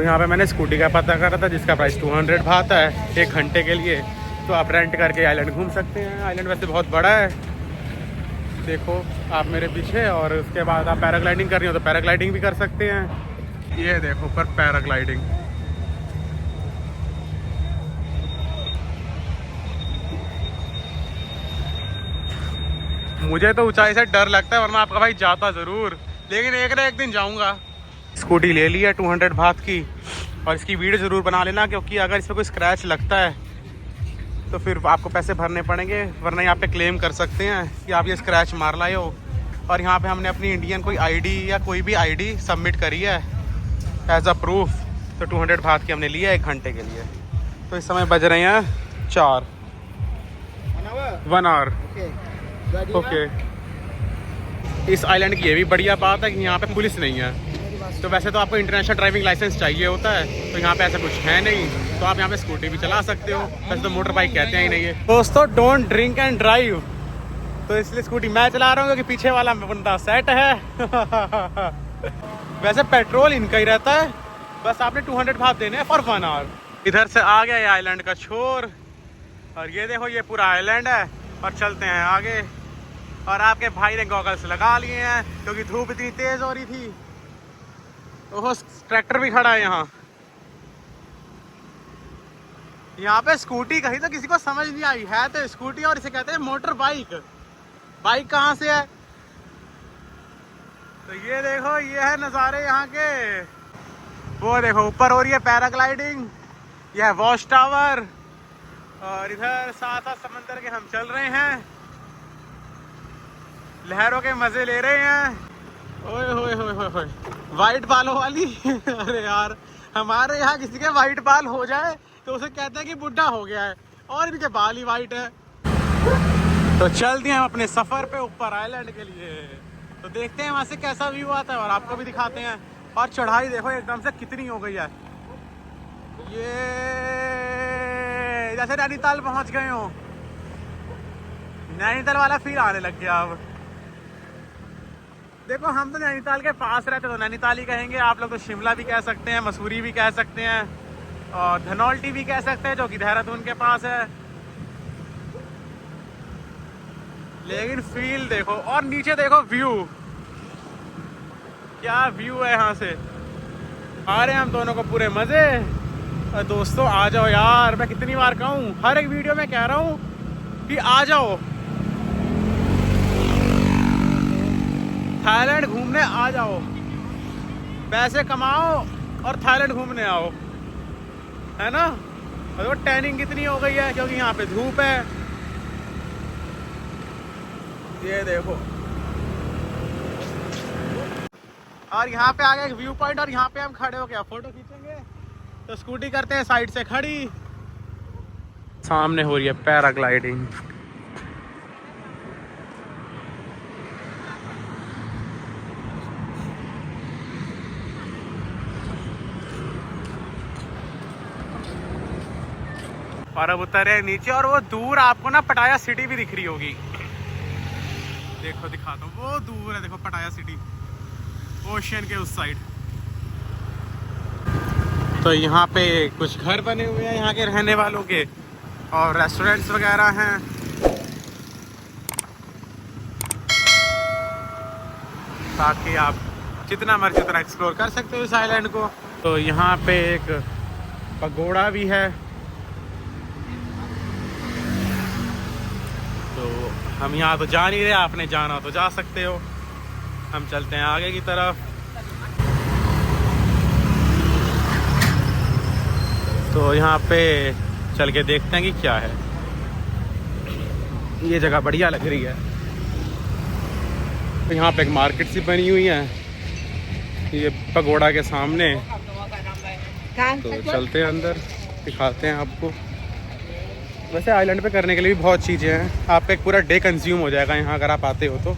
तो यहाँ पे मैंने स्कूटी का पता करा था जिसका प्राइस 200 बात है 1 घंटे के लिए। तो आप रेंट करके आइलैंड घूम सकते हैं। आइलैंड वैसे बहुत बड़ा है, देखो आप मेरे पीछे। और उसके बाद आप पैराग्लाइडिंग कर रही हो तो पैराग्लाइडिंग भी कर सकते हैं। ये देखो ऊपर पैराग्लाइडिंग। मुझे तो ऊंचाई से डर लगता है, वरना आपका भाई जाता ज़रूर, लेकिन एक ना एक दिन जाऊंगा। स्कूटी ले ली है 200 बात की, और इसकी वीडियो ज़रूर बना लेना, क्योंकि अगर इसमें कोई स्क्रैच लगता है तो फिर आपको पैसे भरने पड़ेंगे, वरना यहाँ पे क्लेम कर सकते हैं कि आप ये स्क्रैच मार लाए हो। और यहाँ पे हमने अपनी इंडियन कोई आईडी या कोई भी आईडी सबमिट करी है एज अ प्रूफ। तो 200 बात की हमने लिया है 1 घंटे के लिए। तो इस समय बज रहे हैं 4 1 आवर। ओके। इस आइलैंड की ये भी बढ़िया बात है कि यहाँ पे पुलिस नहीं है। तो वैसे तो आपको इंटरनेशनल ड्राइविंग लाइसेंस चाहिए होता है, तो यहाँ पे ऐसा कुछ है नहीं, तो आप यहाँ पे स्कूटी भी चला सकते हो। वैसे तो मोटर बाइक कहते हैं ही नहीं है। दोस्तों डोंट ड्रिंक एंड ड्राइव, तो इसलिए स्कूटी मैं चला रहा हूँ क्योंकि पीछे वाला बंदा सेट है। वैसे पेट्रोल इनका ही रहता है, बस आपने 200 बात देने हैं फॉर 1 आवर। इधर से आ गया ये आइलैंड का छोर, और ये देखो ये पूरा आइलैंड है। और चलते हैं आगे। और आपके भाई ने गॉगल्स लगा लिए हैं क्योंकि धूप इतनी तेज हो रही थी। ओहो ट्रैक्टर भी खड़ा है यहाँ। यहाँ पे स्कूटी कहीं तो किसी को समझ नहीं आई है, तो स्कूटी और इसे कहते हैं मोटर बाइक। बाइक कहाँ से है? तो ये देखो ये है नज़ारे यहाँ के। वो देखो ऊपर हो रही है पैराग्लाइडिंग, यह है वॉच टावर, और इधर साथ साथ समंदर के हम चल रहे हैं, लहरों के मजे ले रहे हैं। ओए होए होए होए होए, वाइट बालों वाली। अरे यार हमारे यहाँ किसी के वाइट बाल हो जाए तो उसे कहते हैं कि बुढ़ा हो गया है, और इनके बाल ही वाइट है। तो चलते हैं हम अपने सफर पे ऊपर आइलैंड के लिए। तो देखते हैं वहां से कैसा व्यू आता है और आपको भी दिखाते हैं। और चढ़ाई देखो एकदम से कितनी हो गई है, ये जैसे नैनीताल पहुंच गए हो। नैनीताल वाला फील आने लग गया अब। देखो हम तो नैनीताल के पास रहते तो नैनीताल ही कहेंगे, आप लोग तो शिमला भी कह सकते हैं, मसूरी भी कह सकते हैं, और धनौल्टी भी कह सकते हैं जो कि देहरादून के पास है। लेकिन फील देखो, और नीचे देखो व्यू, क्या व्यू है यहाँ से। आ रहे हैं हम दोनों को पूरे मजे। और दोस्तों आ जाओ यार, मैं कितनी बार कहूँ, हर एक वीडियो में कह रहा हूँ कि आ जाओ थाईलैंड घूमने, आ जाओ, पैसे कमाओ और थाईलैंड घूमने आओ, है ना। और वो टैनिंग कितनी हो गई है क्योंकि यहाँ पे धूप है। ये देखो, और यहाँ पे आ गया एक व्यू पॉइंट, और यहाँ पे हम खड़े हो गया फोटो खींचेंगे। तो स्कूटी करते हैं साइड से खड़ी। सामने हो रही है पैराग्लाइडिंग। और अब उतरे नीचे, और वो दूर आपको ना पटाया सिटी भी दिख रही होगी। देखो दिखाता हूँ, वो दूर है देखो पटाया सिटी, ओशियन के उस साइड। तो यहाँ पे कुछ घर बने हुए हैं यहाँ के रहने वालों के, और रेस्टोरेंट्स वगैरह हैं। ताकि आप जितना मर्जी उतना एक्सप्लोर कर सकते हो इस आइलैंड को। तो यहाँ पे एक पगोड़ा भी है। तो हम यहाँ तो जा नहीं रहे, आपने जाना तो जा सकते हो। हम चलते हैं आगे की तरफ। तो यहाँ पे चल के देखते हैं कि क्या है। ये जगह बढ़िया लग रही है। तो यहाँ पे एक मार्केट सी बनी हुई है ये पगोड़ा के सामने। तो चलते हैं अंदर, दिखाते हैं आपको। वैसे आइलैंड पे करने के लिए भी बहुत चीज़ें हैं, आपका एक पूरा डे कंज्यूम हो जाएगा यहाँ अगर आप आते हो तो।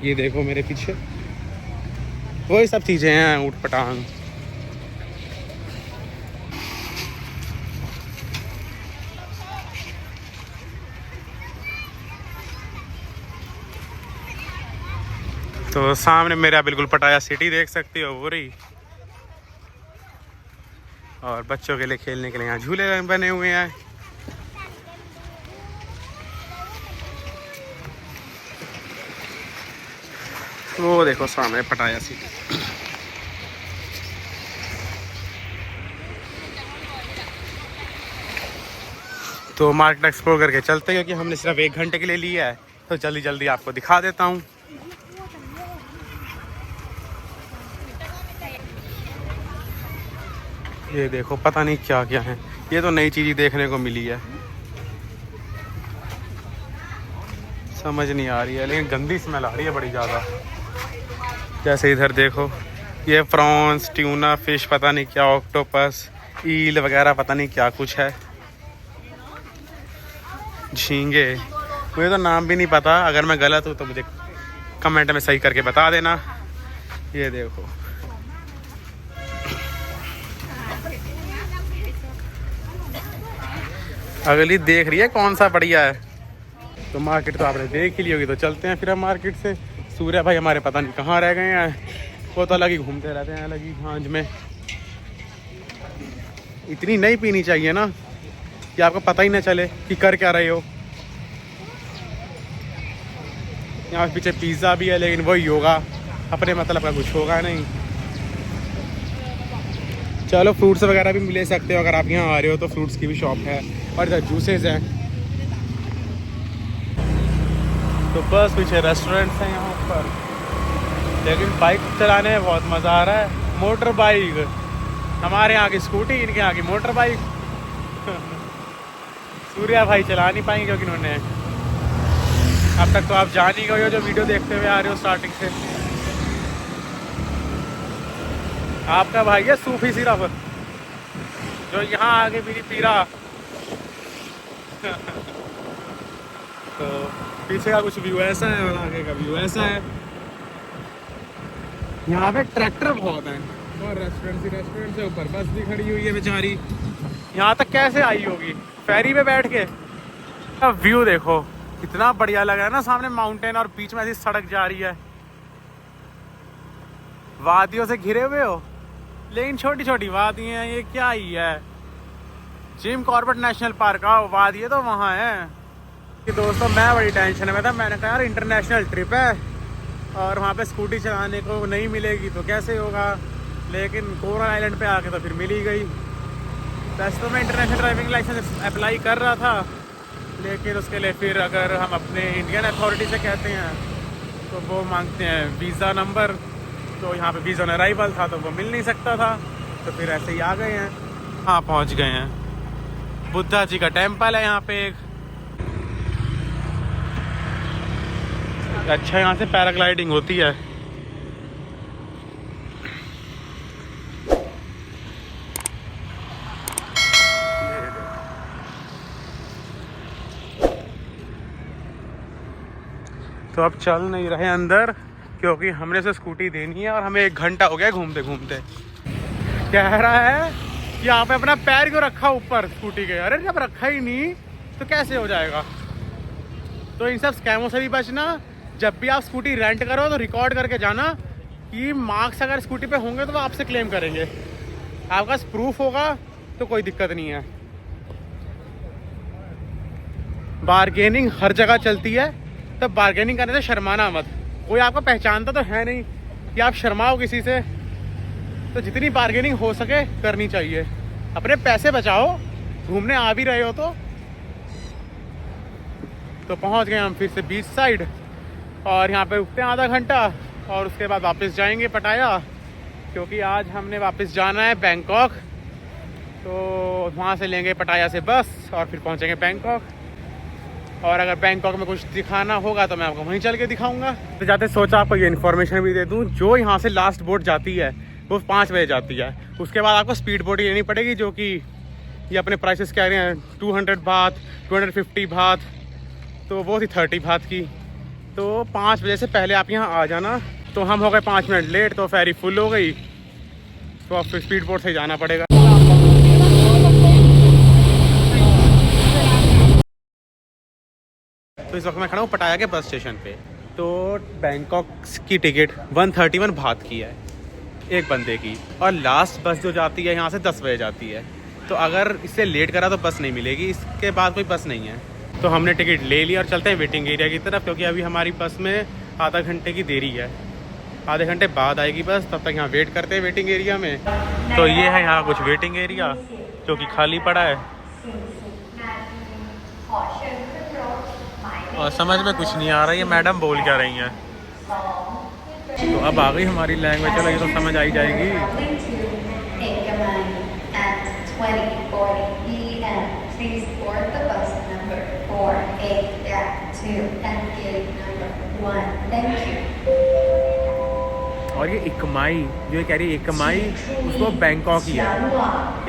ये देखो मेरे पीछे वही सब चीज़ें हैं, ऊट पटांग। तो तो सामने मेरा बिल्कुल पटाया सिटी देख सकते हो, वो रही। और बच्चों के लिए खेलने के लिए यहाँ झूले बने हुए हैं। वो देखो सामने पटाया सिटी। तो मार्केट एक्सप्लोर करके चलते हैं, क्योंकि हमने सिर्फ 1 घंटे के लिए लिया है, तो जल्दी जल्दी आपको दिखा देता हूँ। ये देखो पता नहीं क्या क्या है, ये तो नई चीज़ देखने को मिली है, समझ नहीं आ रही है, लेकिन गंदी स्मेल आ रही है बड़ी ज़्यादा। जैसे इधर देखो, ये प्रॉन्स, ट्यूना फिश, पता नहीं क्या, ऑक्टोपस, ईल वगैरह, पता नहीं क्या कुछ है, झींगे, मुझे तो नाम भी नहीं पता। अगर मैं गलत हूँ तो मुझे कमेंट में सही करके बता देना। ये देखो, अगली देख रही है कौन सा बढ़िया है। तो मार्केट तो आपने देख ही ली होगी, तो चलते हैं फिर हम मार्केट से। सूर्या भाई हमारे पता नहीं कहाँ रह गए हैं, वो तो अलग ही घूमते रहते हैं, अलग ही भांज में। इतनी नहीं पीनी चाहिए ना कि आपको पता ही ना चले कि कर क्या रहे हो। यहाँ पीछे पिज़्ज़ा भी है, लेकिन वही होगा, अपने मतलब का कुछ होगा नहीं। चलो फ्रूट्स वगैरह भी ले सकते हो, अगर आप यहाँ आ रहे हो तो फ्रूट्स की भी शॉप है, और इधर जूसेस हैं। तो बस पीछे रेस्टोरेंट्स हैं यहाँ पर, लेकिन बाइक चलाने में बहुत मज़ा आ रहा है। मोटर बाइक, हमारे यहाँ की स्कूटी, इनके यहाँ की मोटर बाइक। सूर्या भाई चला नहीं पाएंगे, क्योंकि इन्होंने अब तक तो आप जान ही गए हो, जो वीडियो देखते हुए आ रहे हो स्टार्टिंग से। आपका भाई है सूफी सिर्फ, जो यहाँ आगे भी नहीं पी रहा। तो पीछे का कुछ व्यू ऐसा है और आगे का व्यू ऐसा है। यहाँ पे ट्रैक्टर बहुत हैं, और रेस्टोरेंट से ऊपर बस भी खड़ी हुई है बेचारी। यहाँ तक कैसे आई होगी, फेरी पे बैठ के। अब व्यू देखो कितना बढ़िया लग रहा है ना, सामने माउंटेन और बीच में ऐसी सड़क जा रही है, वादियों से घिरे हुए हो, लेकिन छोटी छोटी वादियाँ हैं। ये क्या ही है, जिम कॉर्बेट नेशनल पार्क का वादी है तो वहाँ है। कि दोस्तों मैं बड़ी टेंशन में था, मैंने कहा यार इंटरनेशनल ट्रिप है और वहाँ पे स्कूटी चलाने को नहीं मिलेगी तो कैसे होगा, लेकिन कोरल आइलैंड पे आके तो फिर मिल ही गई। वैसे तो मैं इंटरनेशनल ड्राइविंग लाइसेंस अप्लाई कर रहा था, लेकिन उसके लिए फिर अगर हम अपने इंडियन अथॉरिटी से कहते हैं तो वो मांगते हैं वीज़ा नंबर। तो यहाँ पे वीज़ा ऑन अराइवल था तो वो मिल नहीं सकता था, तो फिर ऐसे ही आ गए हैं। हाँ पहुँच गए हैं, बुद्धा जी का टेम्पल है यहाँ पे एक। अच्छा यहाँ से पैराग्लाइडिंग होती है। तो अब चल नहीं रहे अंदर, क्योंकि हमने से स्कूटी देनी है और हमें 1 घंटा हो गया घूमते घूमते। कह रहा है कि यहाँ पे अपना पैर क्यों रखा ऊपर स्कूटी के। अरे जब रखा ही नहीं तो कैसे हो जाएगा। तो इन सब स्कैमों से भी बचना। जब भी आप स्कूटी रेंट करो तो रिकॉर्ड करके जाना कि मार्क्स अगर स्कूटी पे होंगे तो वो आपसे क्लेम करेंगे। आपके पास प्रूफ होगा तो कोई दिक्कत नहीं है। बार्गेनिंग हर जगह चलती है, तब बार्गेनिंग करने से शर्माना मत। कोई आपको पहचानता तो है नहीं कि आप शर्माओ किसी से, तो जितनी बार्गेनिंग हो सके करनी चाहिए। अपने पैसे बचाओ, घूमने आ भी रहे हो तो पहुंच गए हम फिर से बीच साइड, और यहाँ पे रुकते हैं आधा घंटा और उसके बाद वापस जाएंगे पटाया, क्योंकि आज हमने वापस जाना है बैंकॉक। तो वहाँ से लेंगे पटाया से बस और फिर पहुँचेंगे बैंकॉक। और अगर बैंकॉक में कुछ दिखाना होगा तो मैं आपको वहीं चल के दिखाऊंगा। तो जाते सोचा आपको ये इन्फॉर्मेशन भी दे दूँ, जो यहाँ से लास्ट बोट जाती है वो 5 बजे जाती है। उसके बाद आपको स्पीड बोट लेनी पड़ेगी, जो कि ये अपने प्राइसेस कह रहे हैं 200 बात, 250 बात, तो वो थी 30 बात की। तो 5 बजे से पहले आप यहाँ आ जाना। तो हम हो गए 5 मिनट लेट, तो फेरी फुल हो गई, तो अब फिर स्पीड बोट से जाना पड़ेगा। तो इस वक्त मैं खड़ा हूँ पटाया के बस स्टेशन पे। तो बैंकॉक की टिकट 131 बात की है एक बंदे की, और लास्ट बस जो जाती है यहाँ से 10 बजे जाती है। तो अगर इससे लेट करा तो बस नहीं मिलेगी, इसके बाद कोई बस नहीं है। तो हमने टिकट ले ली और चलते हैं वेटिंग एरिया की तरफ, क्योंकि अभी हमारी बस में आधा घंटे की देरी है। आधे घंटे बाद आएगी बस, तब तक यहाँ वेट करते हैं वेटिंग एरिया में। तो ये है यहाँ कुछ वेटिंग एरिया जो कि खाली पड़ा है, और समझ में कुछ नहीं आ रहा है ये मैडम बोल क्या रही हैं। तो अब आ गई हमारी लैंग्वेज, चलो ये तो समझ आई जाएगी। और ये इकमाई जो ये कह रही है इकमाई, उसको बैंकॉक ही है।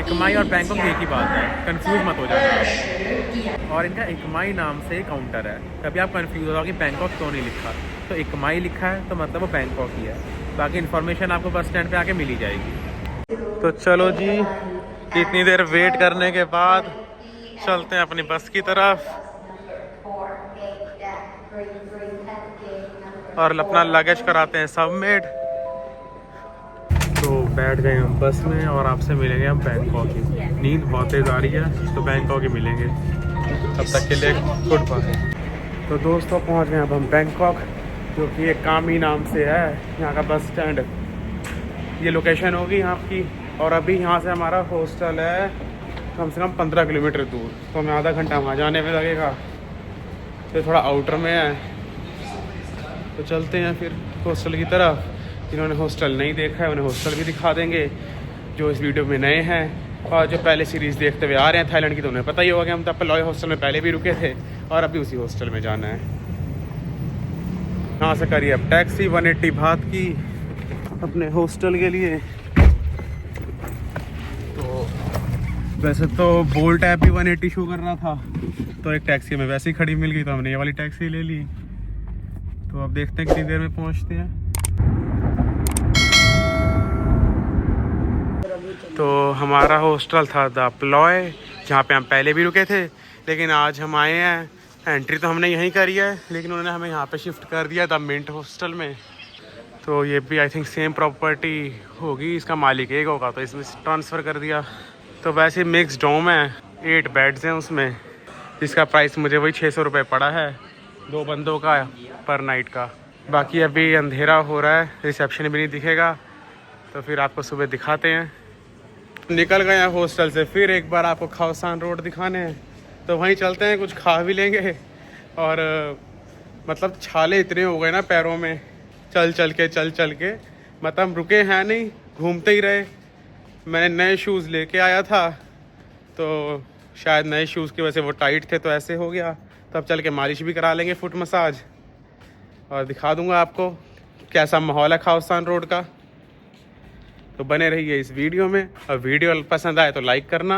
इकमाई और बैंकॉक एक ही बात है, कंफ्यूज मत हो जाना। और इनका इकमाई नाम से काउंटर है, कभी आप कंफ्यूज हो जाओगे बैंकॉक क्यों नहीं लिखा, तो इकमाई लिखा है तो मतलब वो बैंकॉक ही है। बाकी इन्फॉर्मेशन आपको बस स्टैंड पे आके मिल ही जाएगी। तो चलो जी, इतनी देर वेट करने के बाद चलते हैं अपनी बस की तरफ और अपना लगेज कराते हैं सबमिट। तो बैठ गए हम बस में और आपसे मिलेंगे हम बैंकॉक ही। नींद बहुत तेज आ रही है तो बैंकॉक ही मिलेंगे, तब तक के लिए गुड बाय। तो दोस्तों पहुंच गए अब हम बैंकॉक, जो कि एक कामी नाम से है यहाँ का बस स्टैंड। ये लोकेशन होगी यहाँ की, और अभी यहाँ से हमारा हॉस्टल है कम से कम 15 किलोमीटर दूर, तो हमें आधा घंटा वहाँ जाने में लगेगा। तो थोड़ा आउटर में है, तो चलते हैं फिर हॉस्टल की तरफ। जिन्होंने हॉस्टल नहीं देखा है उन्हें हॉस्टल भी दिखा देंगे, जो इस वीडियो में नए हैं और जो पहले सीरीज़ देखते हुए आ रहे हैं थाईलैंड की, तो उन्हें पता ही होगा कि हम तब पलॉय हॉस्टल में पहले भी रुके थे और अभी उसी हॉस्टल में जाना है। यहाँ से करिए अब टैक्सी 180 बात की अपने हॉस्टल के लिए। तो वैसे तो बोल्ट ऐप भी 180 शो कर रहा था, तो एक टैक्सी हमें वैसे ही खड़ी मिल गई, तो हमने ये वाली टैक्सी ले ली। तो अब देखते हैं कितनी देर में पहुँचते हैं। तो हमारा हॉस्टल था द प्लॉय, जहाँ पे हम पहले भी रुके थे, लेकिन आज हम आए हैं। एंट्री तो हमने यहीं करी है, लेकिन उन्होंने हमें यहाँ पे शिफ्ट कर दिया द मिंट हॉस्टल में। तो ये भी आई थिंक सेम प्रॉपर्टी होगी, इसका मालिक एक होगा तो इसमें ट्रांसफ़र कर दिया। तो वैसे मिक्स डोम है, 8 बेड्स हैं उसमें, जिसका प्राइस मुझे वही 600 रुपये पड़ा है 2 बंदों का पर नाइट का। बाकी अभी अंधेरा हो रहा है, रिसेप्शन भी नहीं दिखेगा, तो फिर आपको सुबह दिखाते हैं। निकल गए हैं हॉस्टल से, फिर एक बार आपको खाओसान रोड दिखाने हैं, तो वहीं चलते हैं, कुछ खा भी लेंगे। और मतलब छाले इतने हो गए ना पैरों में, चल चल के मतलब रुके हैं नहीं, घूमते ही रहे। मैंने नए शूज़ लेके आया था, तो शायद नए शूज़ की वजह से वो टाइट थे तो ऐसे हो गया। तब चल के मालिश भी करा लेंगे, फुट मसाज, और दिखा दूंगा आपको कैसा माहौल है खाओसान रोड का। तो बने रहिए इस वीडियो में, और वीडियो पसंद आए तो लाइक करना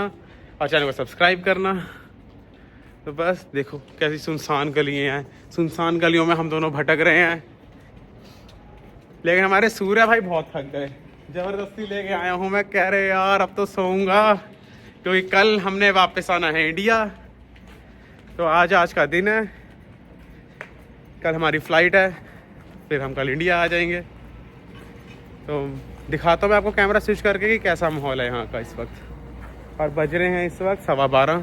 और चैनल को सब्सक्राइब करना। तो बस देखो कैसी सुनसान गलियाँ हैं, सुनसान गलियों में हम दोनों भटक रहे हैं। लेकिन हमारे सूर्या भाई बहुत थक गए, ज़बरदस्ती लेके आया हूँ मैं, कह रहे यार अब तो सोऊंगा, क्योंकि कल हमने वापस आना है इंडिया। तो आज का दिन है, कल हमारी फ़्लाइट है, फिर हम कल इंडिया आ जाएंगे। तो दिखाता हूँ मैं आपको कैमरा स्विच करके कि कैसा माहौल है यहाँ का इस वक्त। और बज रहे हैं इस वक्त 12:15।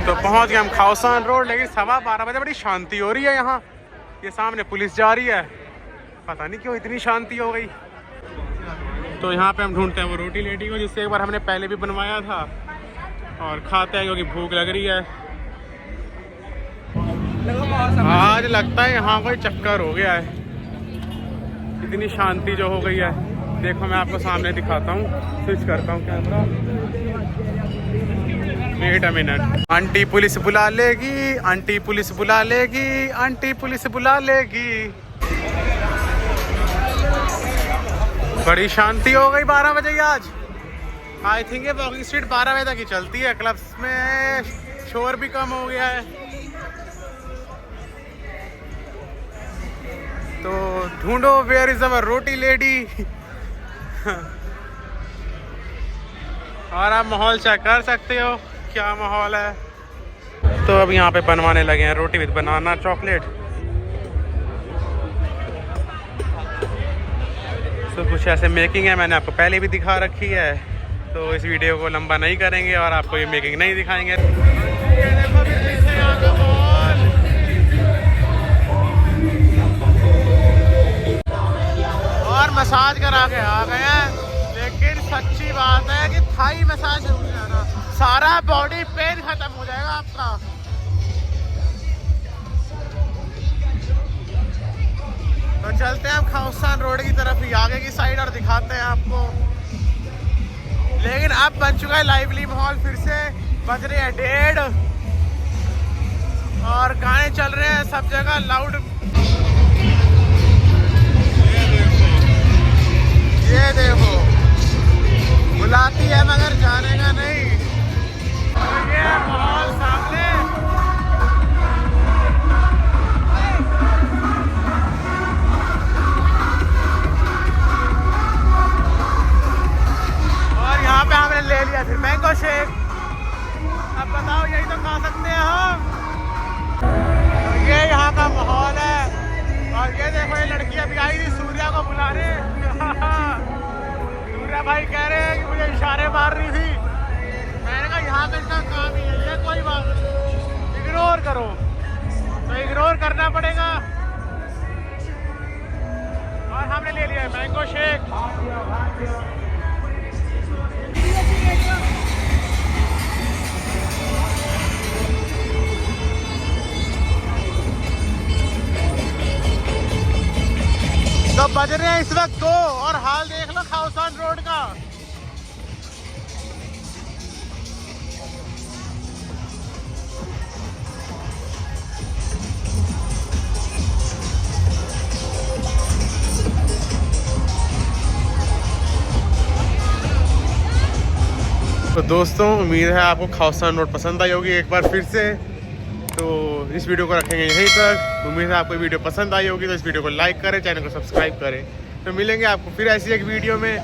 तो पहुँच गए हम खाओसान रोड, लेकिन 12:15 बजे बड़ी शांति हो रही है यहाँ। ये सामने पुलिस जा रही है, पता नहीं क्यों इतनी शांति हो गई। तो यहाँ पे हम ढूंढते हैं वो रोटी लेटी को, जिससे एक बार हमने पहले भी बनवाया था, और खाते हैं क्योंकि भूख लग रही है। आज लगता है यहाँ कोई चक्कर हो गया है, इतनी शांति जो हो गई है। देखो मैं आपको सामने दिखाता हूँ, स्विच करता हूँ camera. Wait a minute, aunty police बुला लेगी, आंटी पुलिस बुला लेगी, आंटी पुलिस बुला लेगी। बड़ी शांति हो गई 12 बजे की आज। आई थिंक ये वॉकिंग स्ट्रीट 12 बजे तक ही चलती है, क्लब्स में शोर भी कम हो गया है। तो ढूंढो where is our roti lady. और आप माहौल चेक कर सकते हो क्या माहौल है। तो अब यहाँ पे बनवाने लगे हैं रोटी विद बनाना चॉकलेट। तो कुछ ऐसे मेकिंग है, मैंने आपको पहले भी दिखा रखी है, तो इस वीडियो को लंबा नहीं करेंगे और आपको ये मेकिंग नहीं दिखाएंगे। ये देखो फिर पीछे यहाँ का माहौल। और मसाज करा के आ गए हैं, लेकिन सच्ची बात है कि थाई मसाज हो जाना, सारा बॉडी पेन खत्म हो जाएगा आपका। तो चलते हैं हम खाउसान रोड की तरफ ही आगे की साइड और दिखाते हैं आपको। लेकिन अब बन चुका है लाइवली माहौल, फिर से बज रहे हैं 1:30 और गाने चल रहे हैं सब जगह लाउड। ये देखो बुलाती है मगर जाने का नहीं। और ये माहौल सामने, और यहाँ पे हमने ले लिया फिर मैंगो शेक। अब बताओ यही तो खा सकते हैं हम। तो ये यहाँ का माहौल है। और ये देखो ये लड़की अभी आई थी सूर्या को बुलाने। सूर्या भाई कह रहे हैं कि मुझे इशारे मार रही थी। मैंने कहा यहाँ पे इतना काम ही है, ये कोई बात नहीं, इग्नोर करो। तो इग्नोर करना पड़ेगा। और हमने ले लिया मैंगो शेक। तो बज रहे हैं इस वक्त 2 और हाल देख लो खाउसान रोड का। तो दोस्तों उम्मीद है आपको खाउसान रोड पसंद आई होगी एक बार फिर से। तो इस वीडियो को रखेंगे यहीं तक। उम्मीद है आपको वीडियो पसंद आई होगी, तो इस वीडियो को लाइक करें, चैनल को सब्सक्राइब करें। तो मिलेंगे आपको फिर ऐसी एक वीडियो में।